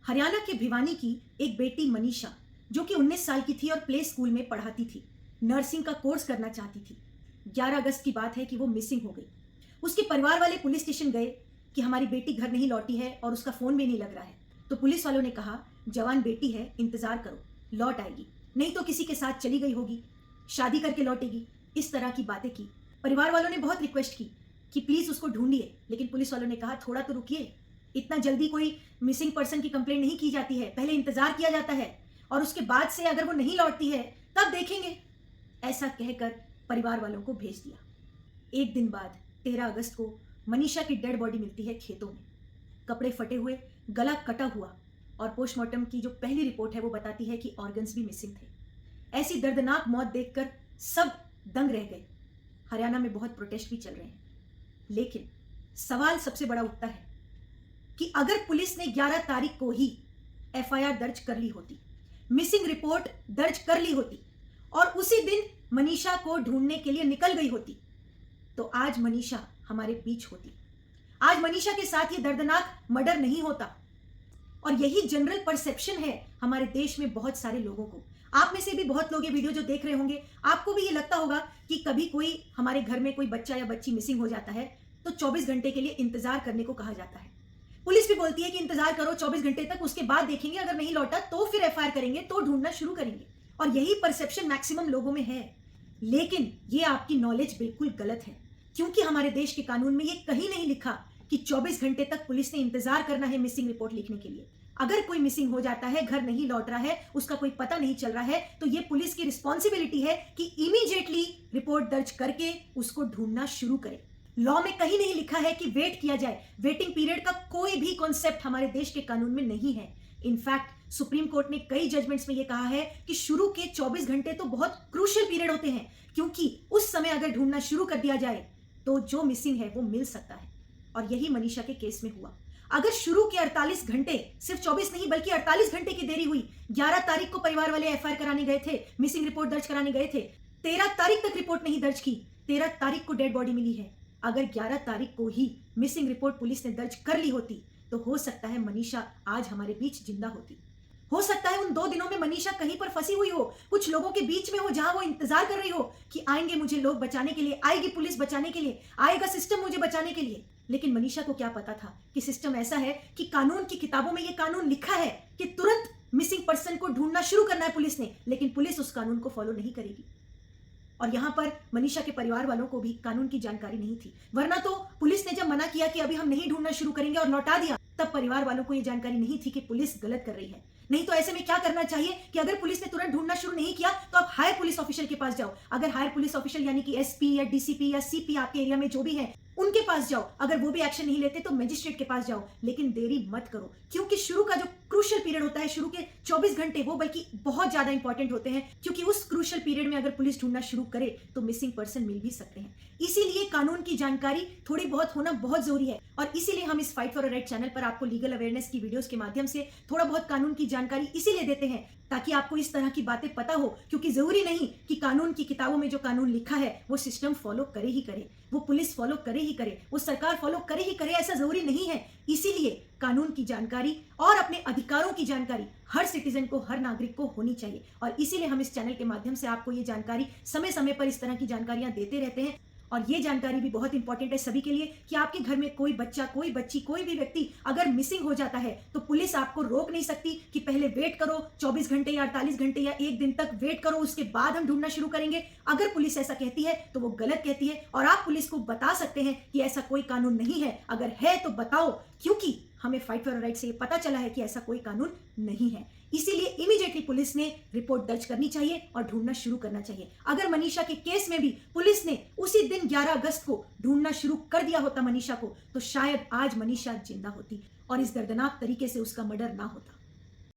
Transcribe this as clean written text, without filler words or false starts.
हरियाणा के भिवानी की एक बेटी मनीषा, जो कि 19 साल की थी और प्ले स्कूल में पढ़ाती थी, नर्सिंग का कोर्स करना चाहती थी। 11 अगस्त की बात है कि वो मिसिंग हो गई। उसके परिवार वाले पुलिस स्टेशन गए कि हमारी बेटी घर नहीं लौटी है और उसका फोन भी नहीं लग रहा है। तो पुलिस वालों ने कहा, जवान बेटी है, इंतजार करो, लौट आएगी, नहीं तो किसी के साथ चली गई होगी, शादी करके लौटेगी। इस तरह की बातें की। परिवार वालों ने बहुत रिक्वेस्ट की कि प्लीज उसको ढूंढिए, लेकिन पुलिस वालों ने कहा थोड़ा तो रुकिए, इतना जल्दी कोई मिसिंग पर्सन की कंप्लेंट नहीं की जाती है, पहले इंतजार किया जाता है और उसके बाद से अगर वो नहीं लौटती है तब देखेंगे। ऐसा कहकर परिवार वालों को भेज दिया। एक दिन बाद 13 अगस्त को मनीषा की डेड बॉडी मिलती है खेतों में, कपड़े फटे हुए, गला कटा हुआ, और पोस्टमार्टम की जो पहली रिपोर्ट है वो बताती है कि ऑर्गन्स भी मिसिंग थे। ऐसी दर्दनाक मौत देखकर सब दंग रह गए। हरियाणा में बहुत प्रोटेस्ट भी चल रहे हैं, लेकिन सवाल सबसे बड़ा उठता है कि अगर पुलिस ने 11 तारीख को ही एफआईआर दर्ज कर ली होती, मिसिंग रिपोर्ट दर्ज कर ली होती और उसी दिन मनीषा को ढूंढने के लिए निकल गई होती, तो आज मनीषा हमारे बीच होती। आज मनीषा के साथ ये दर्दनाक मर्डर नहीं होता। और यही जनरल परसेप्शन है हमारे देश में बहुत सारे लोगों को। आप में से भी बहुत लोग ये वीडियो जो देख रहे होंगे, आपको भी ये लगता होगा कि कभी कोई हमारे घर में कोई बच्चा या बच्ची मिसिंग हो जाता है तो 24 घंटे के लिए इंतजार करने को कहा जाता है। पुलिस भी बोलती है कि इंतजार करो 24 घंटे तक, उसके बाद देखेंगे, अगर नहीं लौटा तो फिर एफआईआर करेंगे, तो ढूंढना शुरू करेंगे। और यही परसेप्शन मैक्सिमम लोगों में है। लेकिन ये आपकी नॉलेज बिल्कुल गलत है, क्योंकि हमारे देश के कानून में ये कहीं नहीं लिखा कि 24 घंटे तक पुलिस ने इंतजार करना है मिसिंग रिपोर्ट लिखने के लिए। अगर कोई मिसिंग हो जाता है, घर नहीं लौट रहा है, उसका कोई पता नहीं चल रहा है, तो ये पुलिस की रिस्पॉन्सिबिलिटी है कि इमीडिएटली रिपोर्ट दर्ज करके उसको ढूंढना शुरू करे। लॉ में कहीं नहीं लिखा है कि वेट किया जाए। वेटिंग पीरियड का कोई भी कॉन्सेप्ट हमारे देश के कानून में नहीं है। इनफैक्ट सुप्रीम कोर्ट ने कई जजमेंट्स में यह कहा है कि शुरू के 24 घंटे तो बहुत क्रूशियल पीरियड होते हैं, क्योंकि उस समय अगर ढूंढना शुरू कर दिया जाए तो जो मिसिंग है वो मिल सकता है। और यही मनीषा के केस में हुआ। अगर शुरू के 48 घंटे, सिर्फ 24 नहीं बल्कि 48 घंटे की देरी हुई। 11 तारीख को परिवार वाले एफआईआर कराने गए थे, मिसिंग रिपोर्ट दर्ज कराने गए थे, 13 तारीख तक रिपोर्ट नहीं दर्ज की, 13 तारीख को डेड बॉडी मिली है। अगर 11 तारीख को ही मिसिंग रिपोर्ट पुलिस ने दर्ज कर ली होती तो हो सकता है मनीषा आज हमारे बीच जिंदा होती। हो सकता है उन 2 दिनों में मनीषा कहीं पर फंसी हुई हो, कुछ लोगों के बीच में हो, जहां वो इंतजार कर रही हो कि आएंगे मुझे लोग बचाने के लिए, आएगी पुलिस बचाने के लिए, आएगा सिस्टम मुझे बचाने के लिए। लेकिन मनीषा को क्या पता था कि सिस्टम ऐसा है कि कानून की किताबों में ये कानून लिखा है कि तुरंत मिसिंग पर्सन को ढूंढना शुरू करना है पुलिस ने, लेकिन पुलिस उस कानून को फॉलो नहीं करेगी। और यहां पर मनीषा के परिवार वालों को भी कानून की जानकारी नहीं थी, वरना तो पुलिस ने जब मना किया कि अभी हम नहीं ढूंढना शुरू करेंगे और लौटा दिया, तब परिवार वालों को यह जानकारी नहीं थी कि पुलिस गलत कर रही है। नहीं तो ऐसे में क्या करना चाहिए कि अगर पुलिस ने तुरंत ढूंढना शुरू नहीं किया तो आप हायर पुलिस ऑफिशियल के पास जाओ। अगर हायर पुलिस ऑफिशियल यानी कि एसपी या डीसीपी या सीपी आपके एरिया में जो भी है उनके पास जाओ। अगर वो भी एक्शन नहीं लेते तो मजिस्ट्रेट के पास जाओ, लेकिन देरी मत करो, क्योंकि शुरू का जो क्रूशियल पीरियड होता है, शुरू के 24 घंटे, वो बल्कि बहुत ज्यादा इंपॉर्टेंट होते हैं, क्योंकि उस क्रूशियल पीरियड में अगर पुलिस ढूंढना शुरू करे तो मिसिंग पर्सन मिल भी सकते हैं। इसीलिए कानून की जानकारी थोड़ी बहुत होना बहुत जरूरी है। और इसीलिए हम इस fight for a right channel पर आपको लीगल अवेयरनेस की वीडियोस के माध्यम से थोड़ा बहुत कानून की जानकारी इसीलिए देते हैं ताकि आपको इस तरह की बातें पता हो। क्योंकि जरूरी नहीं कि कानून की किताबों में जो कानून लिखा है वो सिस्टम फॉलो करे ही करे, वो पुलिस फॉलो करे ही करे, वो सरकार फॉलो करे ही करे, ऐसा जरूरी नहीं है। इसीलिए कानून की जानकारी और अपने अधिकारों की जानकारी हर सिटीजन को, हर नागरिक को होनी चाहिए। और इसीलिए हम इस चैनल के माध्यम से आपको ये जानकारी समय समय पर इस तरह की जानकारियां देते रहते हैं। और ये जानकारी भी बहुत इंपॉर्टेंट है सभी के लिए कि आपके घर में कोई बच्चा, कोई बच्ची, कोई भी व्यक्ति अगर मिसिंग हो जाता है तो पुलिस आपको रोक नहीं सकती कि पहले वेट करो 24 घंटे या 48 घंटे या 1 दिन तक वेट करो, उसके बाद हम ढूंढना शुरू करेंगे। अगर पुलिस ऐसा कहती है तो वो गलत कहती है और आप पुलिस को बता सकते हैं कि ऐसा कोई कानून नहीं है। अगर है तो बताओ, क्योंकि हमें फाइट फॉर राइट से ये पता चला है कि ऐसा कोई कानून नहीं है। इसीलिए इमीडिएटली पुलिस ने रिपोर्ट दर्ज करनी चाहिए और ढूंढना शुरू करना चाहिए। अगर मनीषा के केस में भी पुलिस ने उसी दिन 11 अगस्त को ढूंढना शुरू कर दिया होता मनीषा को, तो शायद आज मनीषा जिंदा होती और इस दर्दनाक तरीके से उसका मर्डर ना होता।